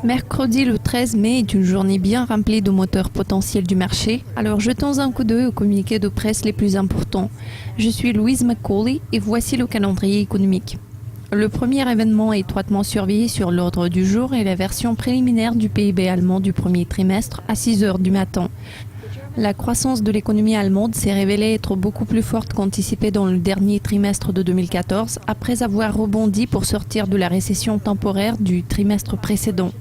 Mercredi le 13 mai est une journée bien remplie de moteurs potentiels du marché, alors jetons un coup d'œil aux communiqués de presse les plus importants. Je suis Louise McCauley et voici le calendrier économique. Le premier événement étroitement surveillé sur l'ordre du jour est la version préliminaire du PIB allemand du premier trimestre à 6 heures du matin. La croissance de l'économie allemande s'est révélée être beaucoup plus forte qu'anticipée dans le dernier trimestre de 2014, après avoir rebondi pour sortir de la récession temporaire du trimestre précédent.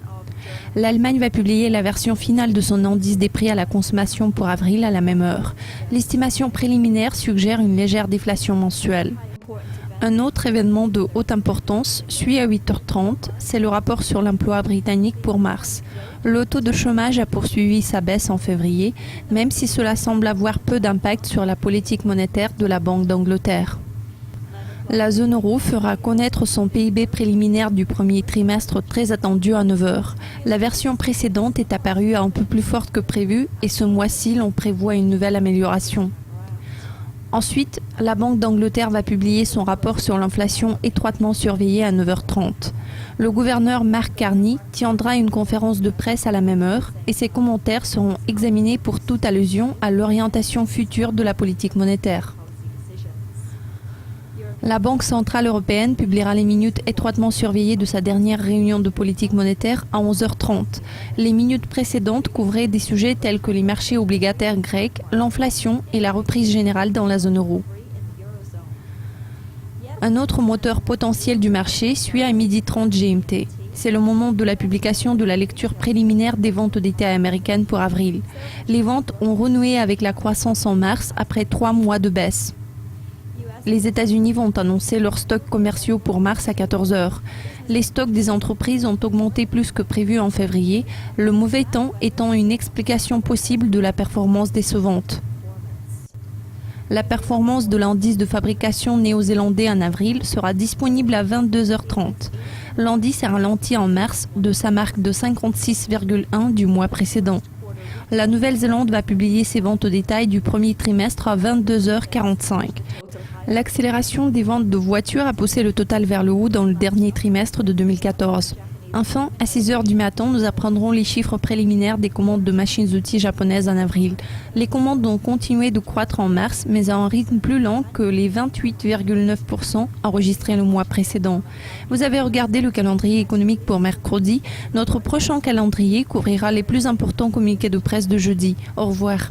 L'Allemagne va publier la version finale de son indice des prix à la consommation pour avril à la même heure. L'estimation préliminaire suggère une légère déflation mensuelle. Un autre événement de haute importance suit à 8h30, c'est le rapport sur l'emploi britannique pour mars. Le taux de chômage a poursuivi sa baisse en février, même si cela semble avoir peu d'impact sur la politique monétaire de la Banque d'Angleterre. La zone euro fera connaître son PIB préliminaire du premier trimestre très attendu à 9h. La version précédente est apparue un peu plus forte que prévu et ce mois-ci l'on prévoit une nouvelle amélioration. Ensuite, la Banque d'Angleterre va publier son rapport sur l'inflation étroitement surveillée à 9h30. Le gouverneur Mark Carney tiendra une conférence de presse à la même heure et ses commentaires seront examinés pour toute allusion à l'orientation future de la politique monétaire. La Banque centrale européenne publiera les minutes étroitement surveillées de sa dernière réunion de politique monétaire à 11h30. Les minutes précédentes couvraient des sujets tels que les marchés obligataires grecs, l'inflation et la reprise générale dans la zone euro. Un autre moteur potentiel du marché suit à 12h30 GMT. C'est le moment de la publication de la lecture préliminaire des ventes détail américaines pour avril. Les ventes ont renoué avec la croissance en mars après 3 mois de baisse. Les États-Unis vont annoncer leurs stocks commerciaux pour mars à 14h. Les stocks des entreprises ont augmenté plus que prévu en février, le mauvais temps étant une explication possible de la performance décevante. La performance de l'indice de fabrication néo-zélandais en avril sera disponible à 22h30. L'indice a ralenti en mars de sa marque de 56,1 du mois précédent. La Nouvelle-Zélande va publier ses ventes au détail du premier trimestre à 22h45. L'accélération des ventes de voitures a poussé le total vers le haut dans le dernier trimestre de 2014. Enfin, à 6 heures du matin, nous apprendrons les chiffres préliminaires des commandes de machines-outils japonaises en avril. Les commandes ont continué de croître en mars, mais à un rythme plus lent que les 28,9% enregistrés le mois précédent. Vous avez regardé le calendrier économique pour mercredi. Notre prochain calendrier couvrira les plus importants communiqués de presse de jeudi. Au revoir.